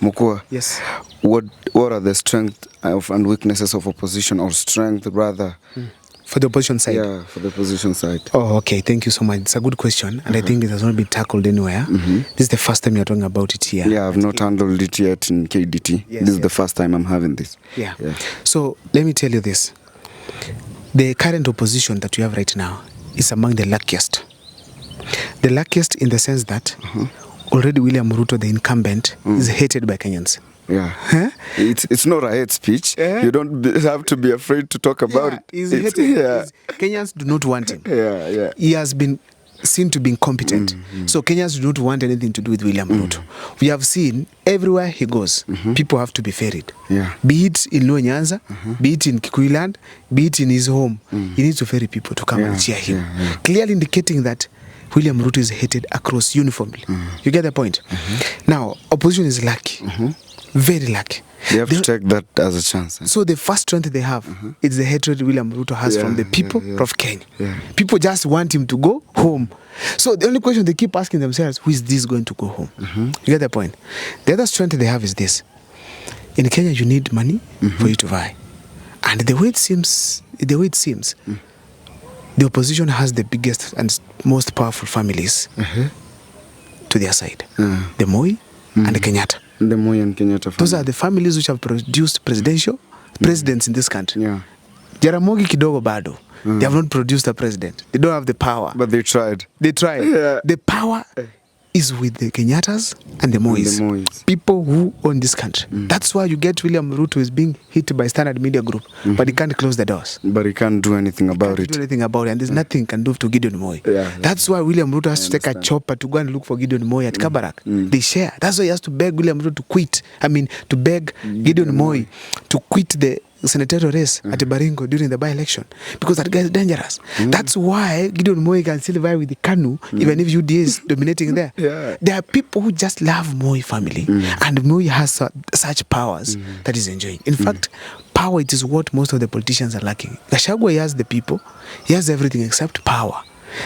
Mukua. Yes. What are the strengths and weaknesses of opposition, or strength rather? For the opposition side? Yeah, for the opposition side. Oh, okay. Thank you so much. It's a good question, and I think it has not been tackled anywhere. This is the first time you're talking about it here. Yeah, I've not handled it yet in KDT. Yes, This is the first time I'm having this. Yeah. So let me tell you this. The current opposition that we have right now is among the luckiest. The luckiest in the sense that already William Ruto, the incumbent, is hated by Kenyans. Yeah. Huh? It's not a hate speech. You don't have to be afraid to talk about it. He's hated. Kenyans do not want him. He has been seen to be incompetent. So Kenyans do not want anything to do with William Ruto. We have seen everywhere he goes, people have to be ferried. Be it in Luo Nyanza, be it in Kikuyu land, be it in his home. He needs to ferry people to come and cheer him. Clearly indicating that William Ruto is hated across uniformly. You get the point? Now, opposition is lucky. Very lucky. They have to take that as a chance. So the first strength they have is the hatred William Ruto has from the people of Kenya. People just want him to go home. So the only question they keep asking themselves, who is this going to go home? You get the point? The other strength they have is this. In Kenya, you need money for you to buy. And the way it seems, the opposition has the biggest and most powerful families to their side. The Moi and the Kenyatta. The Moi and Kenyatta family. Those are the families which have produced presidents in this country. Jaramogi kidogo bado. They have not produced a president. They don't have the power. But they tried. The power is with the Kenyattas and the Mois. People who own this country. That's why you get William Ruto is being hit by Standard Media Group, but he can't close the doors. But he can't do anything about it. And there's nothing he can do to Gideon Moi. That's why William Ruto has to take a chopper to go and look for Gideon Moi at Kabarak. They share. That's why he has to beg William Ruto to quit. To beg Gideon Moi to quit the senatorial race at Baringo during the by-election, because that guy is dangerous. That's why Gideon Moi can still vie with the KANU even if UDA is dominating there. There are people who just love Moi family, and Moi has such powers that he's enjoying. In fact, power, it is what most of the politicians are lacking. Gachagua, he has the people, he has everything except power.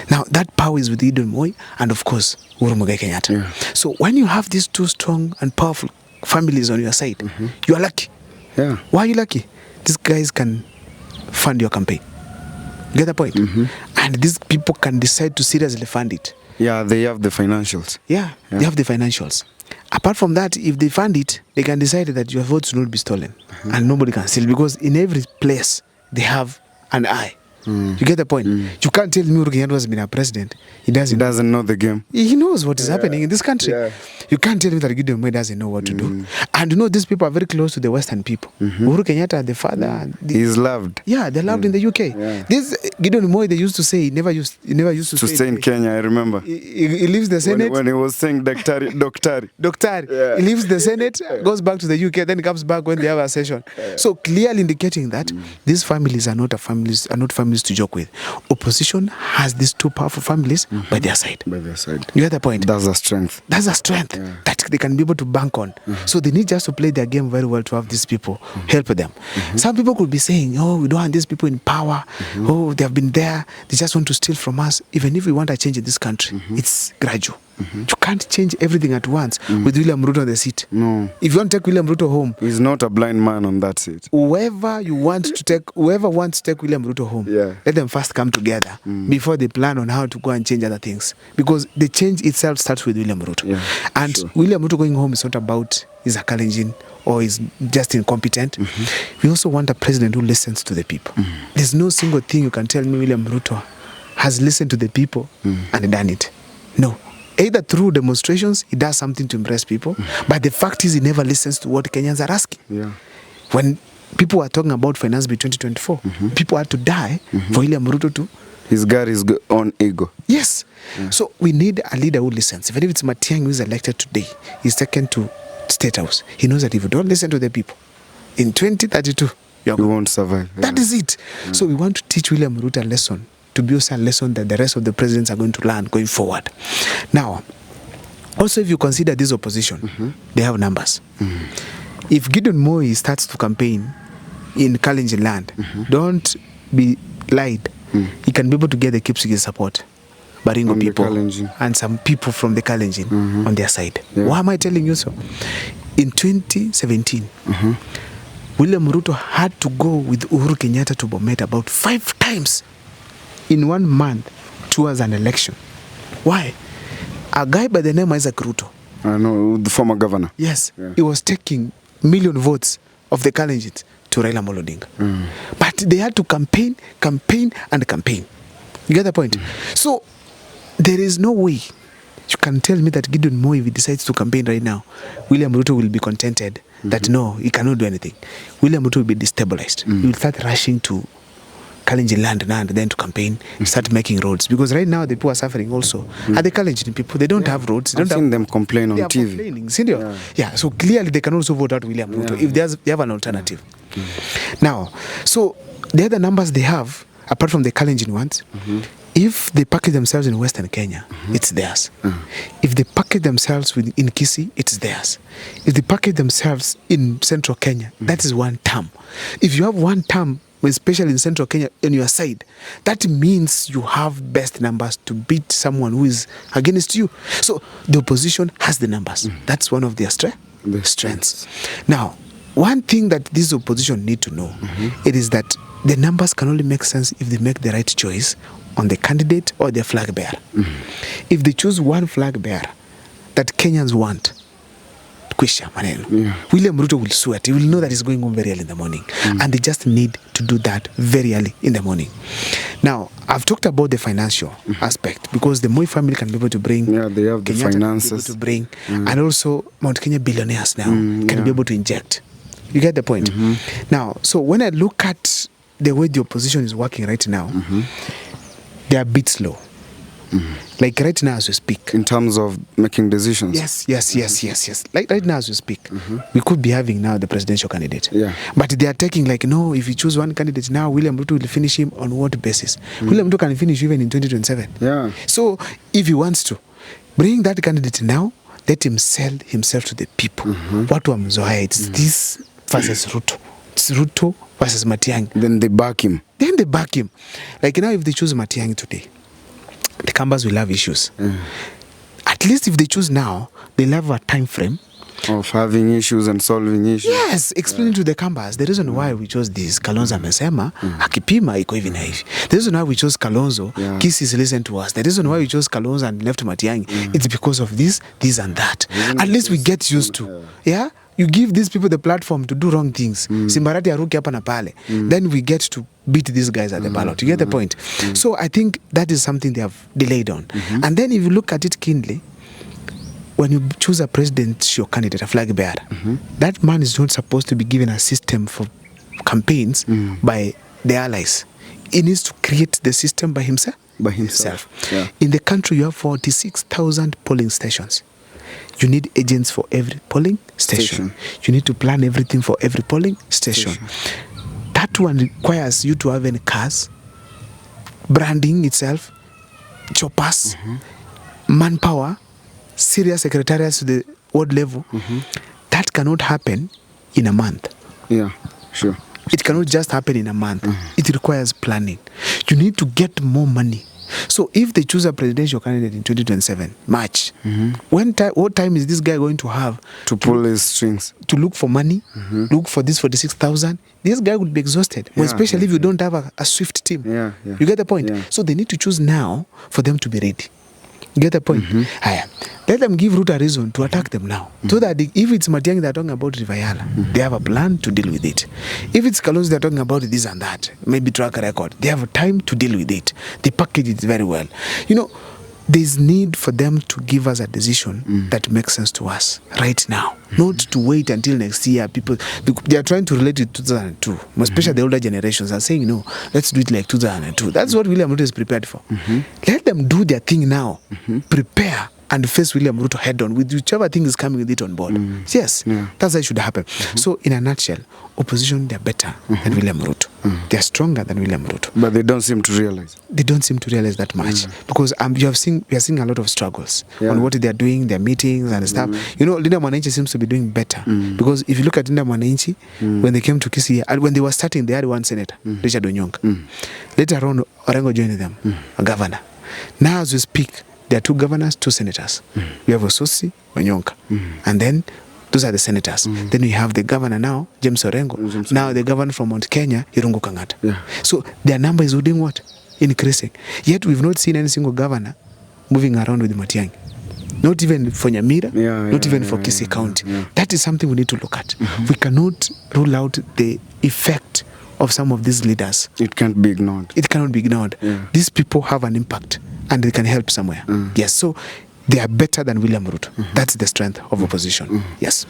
Now that power is with Gideon Moi and of course Uhuru Muigai Kenyatta. So when you have these two strong and powerful families on your side, you are lucky. Why are you lucky? These guys can fund your campaign. Get the point? And these people can decide to seriously fund it. They have the financials. They have the financials. Apart from that, if they fund it, they can decide that your votes will not be stolen. And nobody can steal, because in every place, they have an eye. You get the point? You can't tell me Uhuru Kenyatta has been a president. He doesn't know the game. He knows what is happening in this country. You can't tell me that Gideon Moi doesn't know what to do. And these people are very close to the Western people. Uhuru Kenyatta, the father, he's loved. They're loved in the UK. This Gideon Moi, they used to say he never used to stay in Kenya. I remember. He leaves the Senate when he was saying Doctari. He leaves the Senate, goes back to the UK, then comes back when they have a session. So clearly indicating that these families are not families to joke with. Opposition has these two powerful families by their side. You get the point? That's a strength. That they can be able to bank on. So they need just to play their game very well to have these people help them. Some people could be saying, oh, we don't want these people in power. Oh, they have been there. They just want to steal from us. Even if we want a change in this country, it's gradual. You can't change everything at once with William Ruto on the seat. No. If you want to take William Ruto home, he's not a blind man on that seat. Whoever wants to take William Ruto home, let them first come together before they plan on how to go and change other things. Because the change itself starts with William Ruto. William Ruto going home is not about he's a Kalenjin or is just incompetent. We also want a president who listens to the people. There's no single thing you can tell me William Ruto has listened to the people and done it. No. Either through demonstrations, he does something to impress people, but the fact is he never listens to what Kenyans are asking. When people are talking about finance bill 2024, people had to die for William Ruto to... He's got his own ego. Yes. So we need a leader who listens. Even if it's Matiang'i who is elected today, he's taken to State House. He knows that if you don't listen to the people, in 2032, you won't survive. That is it. So we want to teach William Ruto a lesson, to be also a lesson that the rest of the presidents are going to learn going forward. Now, also if you consider this opposition, they have numbers. If Gideon Moi starts to campaign in Kalenjin land, don't be lied. He can be able to get the Kipsigis support, Baringo people, and some people from the Kalenjin on their side. Why am I telling you so? in 2017, William Ruto had to go with Uhuru Kenyatta to Bomet about 5 times in 1 month towards an election. Why? A guy by the name of Isaac Ruto. I know, the former governor. Yes, he was taking million votes of the Kalenjin to Raila Amolo Odinga. But they had to campaign. You get the point? So there is no way you can tell me that Gideon Moi, if he decides to campaign right now, William Ruto will be contented that no, he cannot do anything. William Ruto will be destabilized. He will start rushing to Kalenjin land now and then to campaign, start making roads. Because right now the people are suffering also. Are the Kalenjin people? They don't have roads. They I've don't seen them complain on they are TV. complaining. Yeah, so clearly they can also vote out William Ruto if they have an alternative. Now, so the other numbers they have, apart from the Kalenjin ones, if they package themselves in Western Kenya, it's theirs. If they package themselves in Kisii, it's theirs. If they package themselves in Central Kenya, that is 1 term. If you have 1 term, especially in Central Kenya, on your side, that means you have best numbers to beat someone who is against you. So the opposition has the numbers. That's one of their strengths. Now, one thing that this opposition need to know, it is that the numbers can only make sense if they make the right choice on the candidate or the flag bearer. If they choose one flag bearer that Kenyans want, William Ruto will sweat. He will know that he's going home very early in the morning. And they just need to do that very early in the morning. Now, I've talked about the financial aspect because the Moi family can be able to bring. Yeah, they have the Kenyatta finances. to bring. And also, Mount Kenya billionaires now can be able to inject. You get the point? Now, so when I look at the way the opposition is working right now, they are a bit slow. Like right now as we speak. In terms of making decisions? Yes. Like right now as we speak, we could be having now the presidential candidate. Yeah. But they are taking like, no, if you choose one candidate now, William Ruto will finish him on what basis? William Ruto can finish even in 2027. Yeah. So if he wants to, bring that candidate now, let him sell himself to the people. What wamzoea, it's this versus Ruto. It's Ruto versus Matiang'i. Then they back him. Like now if they choose Matiang'i today, the Kambas will have issues. At least if they choose now, they'll have a time frame of having issues and solving issues. Yes, explaining to the Kambas the reason why we chose this. Kalonzo amesema akipima iko hivi na hivi. The reason why we chose Kalonzo, Kisii listen to us. The reason why we chose Kalonzo and left Matiang'i, it's because of this and that. At least we get used to. Yeah? You give these people the platform to do wrong things. Simbarati aruki hapa na pale. Then we get to beat these guys at the ballot. You get the point? So I think that is something they have delayed on. And then if you look at it keenly, when you choose a presidential candidate, a flag bearer, that man is not supposed to be given a system for campaigns by the allies. He needs to create the system by himself. Yeah. In the country, you have 46,000 polling stations. You need agents for every polling station. You need to plan everything for every polling station. That one requires you to have any cars, branding itself, choppers, manpower, serious secretariats to the ward level. That cannot happen in a month. Yeah, sure. It cannot just happen in a month. It requires planning. You need to get more money. So if they choose a presidential candidate in 2027, March, what time is this guy going to have to pull his strings? To look for money, look for this 46,000. This guy would be exhausted, especially if you don't have a swift team. You get the point? So they need to choose now for them to be ready. You get the point? Let them give Ruto a reason to attack them now. So that if it's Matiang'i they're talking about Rivayala, they have a plan to deal with it. If it's Kalonzo they're talking about this and that, maybe track record, they have a time to deal with it. They package it very well. You know, there's need for them to give us a decision that makes sense to us right now. Not to wait until next year. People, they are trying to relate it to 2002. Especially the older generations are saying, no, let's do it like 2002. That's what William Ruto is prepared for. Let them do their thing now. Prepare and face William Ruto head on with whichever thing is coming with it on board. Yes, that's how it should happen. So in a nutshell, opposition, they're better than William Ruto. They're stronger than William Ruto. But they don't seem to realize. They don't seem to realize that much. Because we are seeing a lot of struggles on what they're doing, their meetings and stuff. You know, Linda Mwananchi seems to be doing better. Because if you look at Linda Mwananchi, when they came to Kisii, and when they were starting, they had one senator, Richard Onyonka. Later on, Orengo joined them, a governor. Now as we speak, there are 2 governors, 2 senators. We have Ososi, Onyonka. And then Those are the senators. Then we have the governor now, James Orengo. Now the governor from Mount Kenya, Irungu Kang'ata. Yeah. So their number is doing what? Increasing. Yet we've not seen any single governor moving around with Matiang'i. Not even for Nyamira, not even for Kisii County. That is something we need to look at. We cannot rule out the effect of some of these leaders. It can't be ignored. It cannot be ignored. These people have an impact and they can help somewhere. Yes, so they are better than William Ruto. That's the strength of opposition. Yes.